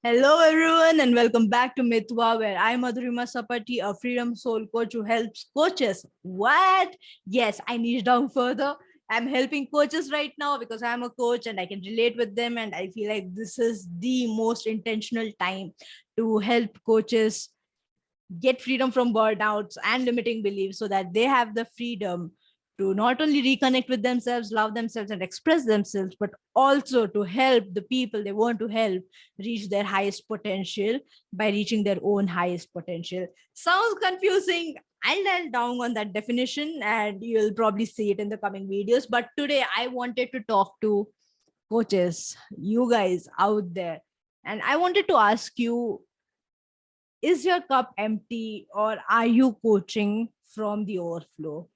Hello, everyone, and welcome back to Mitwa, where I'm Madhurima Sappatti, a freedom soul coach who helps coaches. What? Yes, I niche down further. I'm helping coaches right now because I'm a coach and I can relate with them. And I feel like this is the most intentional time to help coaches get freedom from burnouts and limiting beliefs so that they have the freedom to not only reconnect with themselves, love themselves, and express themselves, but also to help the people they want to help reach their highest potential by reaching their own highest potential. Sounds confusing. I'll dial down on that definition and you'll probably see it in the coming videos. But today I wanted to talk to coaches, you guys out there. And I wanted to ask you, is your cup empty or are you coaching from the overflow?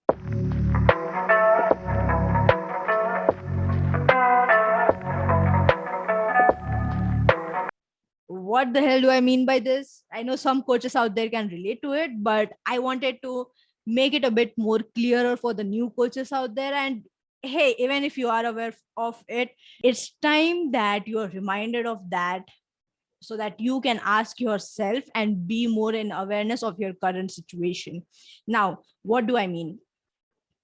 What the hell do I mean by this? I know some coaches out there can relate to it, but I wanted to make it a bit more clearer for the new coaches out there. And hey, even if you are aware of it, it's time that you are reminded of that so that you can ask yourself and be more in awareness of your current situation. Now, what do I mean?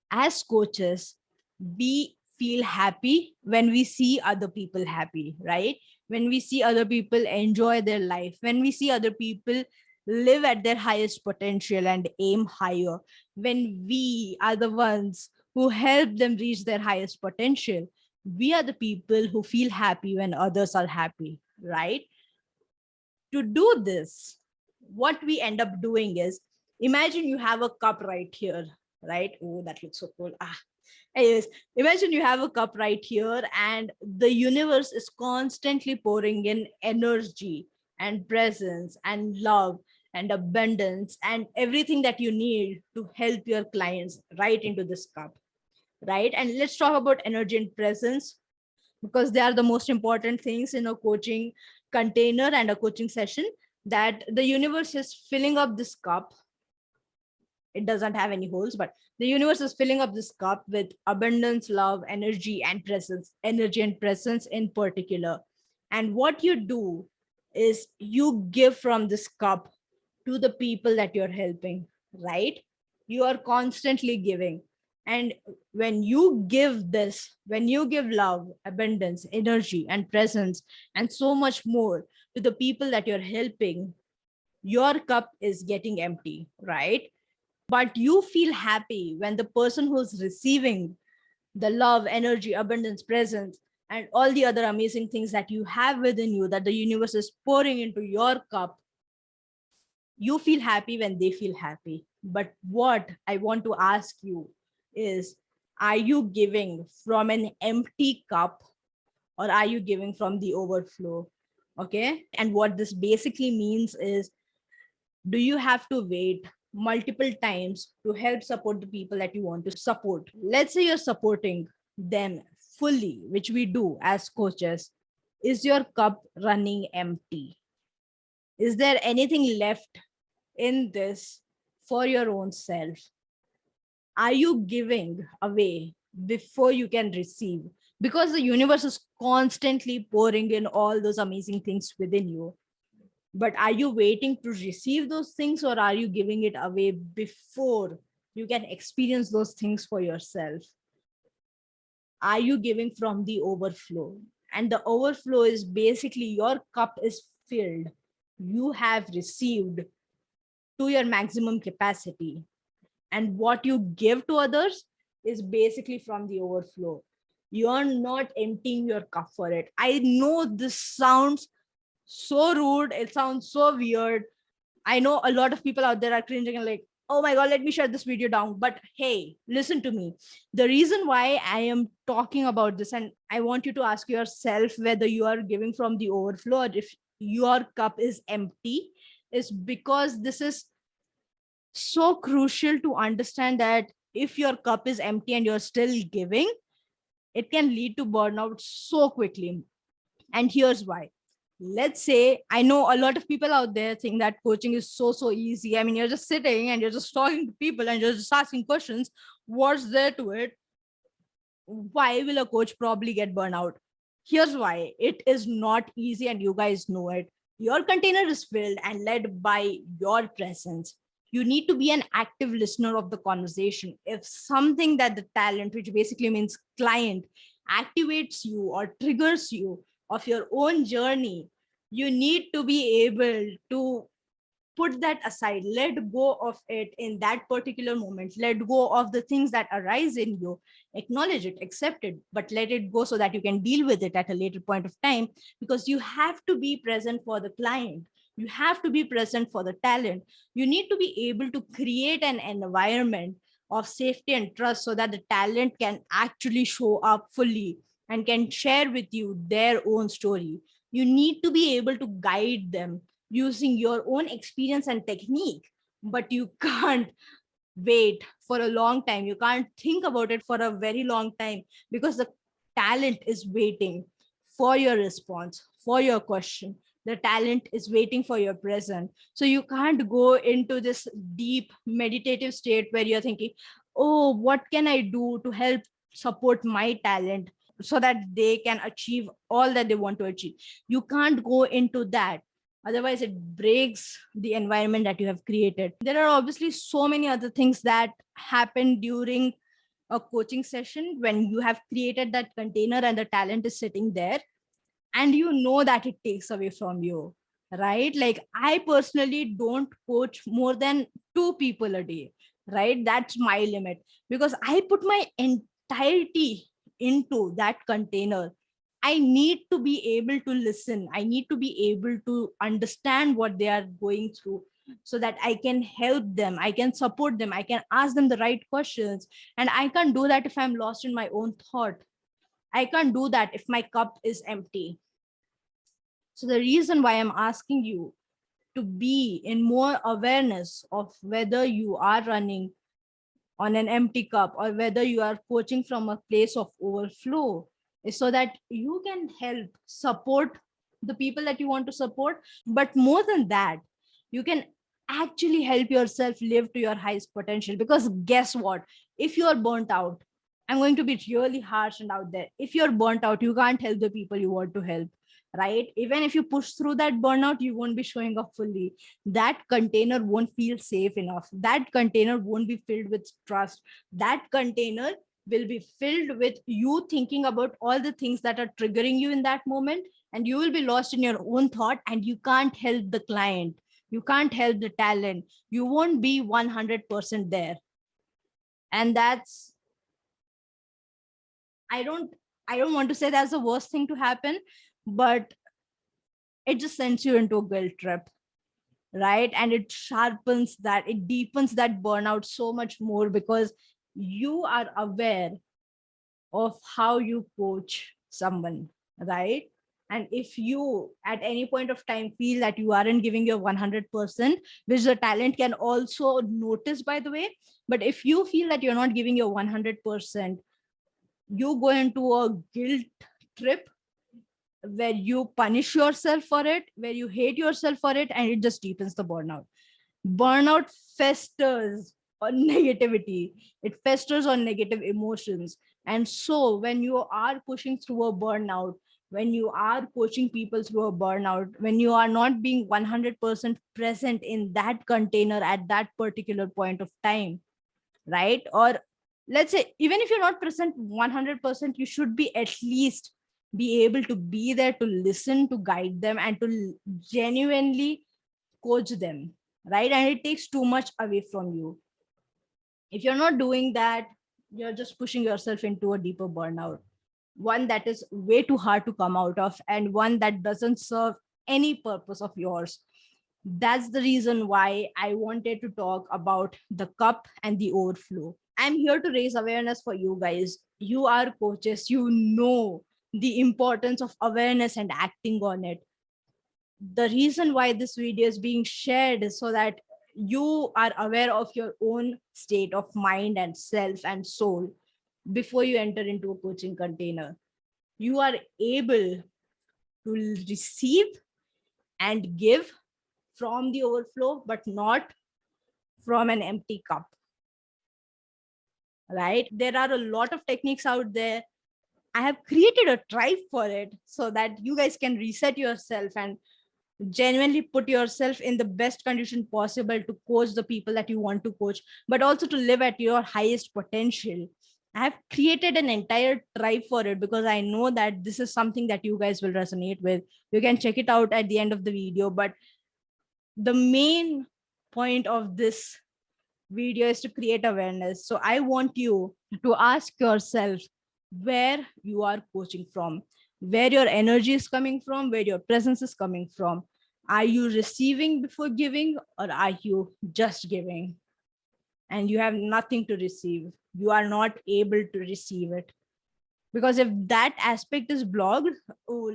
As coaches, we feel happy when we see other people happy, right? When we see other people enjoy their life, when we see other people live at their highest potential and aim higher, when we are the ones who help them reach their highest potential, we are the people who feel happy when others are happy, right? To do this, what we end up doing is, imagine you have a cup right here, right? Oh, that looks so cool. Anyways, imagine you have a cup right here and the universe is constantly pouring in energy and presence and love and abundance and everything that you need to help your clients right into this cup, right? And let's talk about energy and presence because they are the most important things in a coaching container and a coaching session. That the universe is filling up this cup. It doesn't have any holes, but the universe is filling up this cup with abundance, love, energy and presence in particular. And what you do is you give from this cup to the people that you're helping, right? You are constantly giving. And when you give this, when you give love, abundance, energy, and presence, and so much more to the people that you're helping, your cup is getting empty, right? But you feel happy when the person who's receiving the love, energy, abundance, presence, and all the other amazing things that you have within you that the universe is pouring into your cup, you feel happy when they feel happy. But what I want to ask you is, are you giving from an empty cup or are you giving from the overflow? Okay. And what this basically means is, do you have to wait multiple times to help support the people that you want to support? Let's say you're supporting them fully, which we do as coaches. Is your cup running empty? Is there anything left in this for your own self? Are you giving away before you can receive? Because the universe is constantly pouring in all those amazing things within you. But are you waiting to receive those things or are you giving it away before you can experience those things for yourself? Are you giving from the overflow? And the overflow is basically your cup is filled. You have received to your maximum capacity. And what you give to others is basically from the overflow. You're not emptying your cup for it. I know this sounds so rude. It sounds so weird. I know a lot of people out there are cringing and like, oh my God, let me shut this video down. But hey, listen to me. The reason why I am talking about this, and I want you to ask yourself whether you are giving from the overflow or if your cup is empty, is because this is so crucial to understand that if your cup is empty and you're still giving, it can lead to burnout so quickly. And here's why. Let's say, I know a lot of people out there think that coaching is so easy. I mean, you're just sitting and you're just talking to people and you're just asking questions. What's there to it? Why will a coach probably get burnout? Here's why. It is not easy and you guys know it. Your container is filled and led by your presence. You need to be an active listener of the conversation. If something that the talent, which basically means client, activates you or triggers you of your own journey, you need to be able to put that aside, let go of it in that particular moment, let go of the things that arise in you, acknowledge it, accept it, but let it go so that you can deal with it at a later point of time. Because you have to be present for the client, you have to be present for the talent. You need to be able to create an environment of safety and trust so that the talent can actually show up fully and can share with you their own story. You need to be able to guide them using your own experience and technique, but you can't wait for a long time, you can't think about it for a very long time, because the talent is waiting for your response, for your question. The talent is waiting for your present. So you can't go into this deep meditative state where you're thinking, oh, what can I do to help support my talent so that they can achieve all that they want to achieve. You can't go into that, otherwise it breaks the environment that you have created. There are obviously so many other things that happen during a coaching session when you have created that container and the talent is sitting there, and you know that it takes away from you, right? Like, I personally don't coach more than 2 people a day, right? That's my limit, because I put my entirety into that container. I need to be able to listen, I need to be able to understand what they are going through, so that I can help them, I can support them, I can ask them the right questions. And I can't do that if I'm lost in my own thought. I can't do that if my cup is empty. So the reason why I'm asking you to be in more awareness of whether you are running on an empty cup or whether you are coaching from a place of overflow is so that you can help support the people that you want to support. But more than that, you can actually help yourself live to your highest potential. Because guess what? If you are burnt out, I'm going to be really harsh and out there. If you're burnt out, you can't help the people you want to help, right? Even if you push through that burnout, you won't be showing up fully. That container won't feel safe enough. That container won't be filled with trust. That container will be filled with you thinking about all the things that are triggering you in that moment, and you will be lost in your own thought, and you can't help the client, you can't help the talent, you won't be 100% there. And that's, i don't I don't want to say that's the worst thing to happen, but it just sends you into a guilt trip, right? And it sharpens that, it deepens that burnout so much more, because you are aware of how you coach someone, right? And if you at any point of time feel that you aren't giving your 100%, which the talent can also notice, by the way, but if you feel that you're not giving your 100%, you go into a guilt trip where you punish yourself for it, where you hate yourself for it, and it just deepens the burnout. Burnout festers on negativity, it festers on negative emotions. And so when you are pushing through a burnout, when you are coaching people through a burnout, when you are not being 100% present in that container at that particular point of time, right? Or let's say, even if you're not present 100%, you should be at least be able to be there to listen, to guide them, and to genuinely coach them, right? And it takes too much away from you. If you're not doing that, you're just pushing yourself into a deeper burnout, one that is way too hard to come out of, and one that doesn't serve any purpose of yours. That's the reason why I wanted to talk about the cup and the overflow. I'm here to raise awareness for you guys. You are coaches, you know the importance of awareness and acting on it. The reason why this video is being shared is so that you are aware of your own state of mind and self and soul before you enter into a coaching container. You are able to receive and give from the overflow, but not from an empty cup, right? There are a lot of techniques out there. I have created a tribe for it so that you guys can reset yourself and genuinely put yourself in the best condition possible to coach the people that you want to coach, but also to live at your highest potential. I have created an entire tribe for it because I know that this is something that you guys will resonate with. You can check it out at the end of the video, but the main point of this video is to create awareness. So I want you to ask yourself where you are coaching from, where your energy is coming from, where your presence is coming from. Are you receiving before giving, or are you just giving and you have nothing to receive? You are not able to receive it. Because if that aspect is blocked, oh,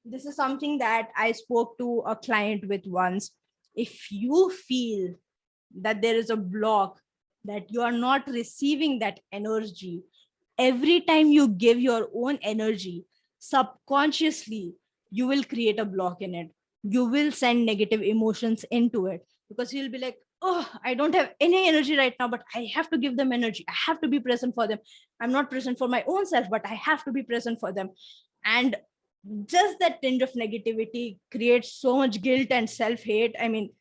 this is something that I spoke to a client with once. If you feel that there is a block, that you are not receiving that energy, every time you give your own energy, subconsciously you will create a block in it. You will send negative emotions into it because you'll be like, oh, I don't have any energy right now, but I have to give them energy. I have to be present for them. I'm not present for my own self, but I have to be present for them. And just that tinge of negativity creates so much guilt and self-hate. I mean,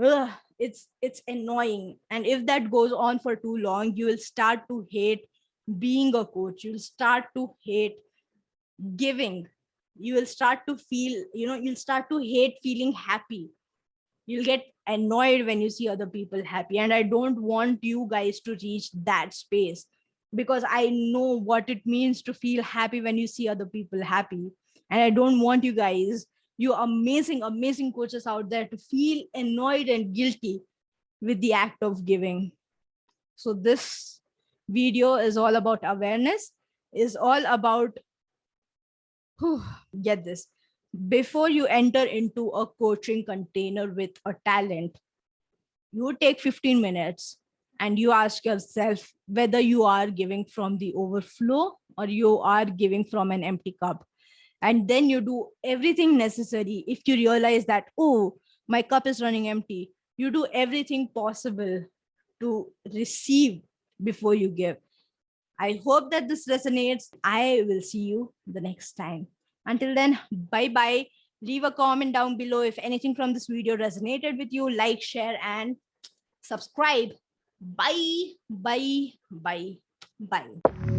ugh, it's annoying. And if that goes on for too long, you will start to hate being a coach. You'll start to hate giving. You will start to feel, you'll start to hate feeling happy. You'll get annoyed when you see other people happy. And I don't want you guys to reach that space, because I know what it means to feel happy when you see other people happy. And I don't want you guys, you amazing, amazing coaches out there, to feel annoyed and guilty with the act of giving. So this video is all about awareness, is all about, get this, before you enter into a coaching container with a talent, you take 15 minutes and you ask yourself whether you are giving from the overflow or you are giving from an empty cup. And then you do everything necessary. If you realize that, oh, my cup is running empty, you do everything possible to receive before you give. I hope that this resonates. I will see you the next time. Until then, bye bye. Leave a comment down below if anything from this video resonated with you. Like, share, and subscribe. Bye, bye, bye, bye.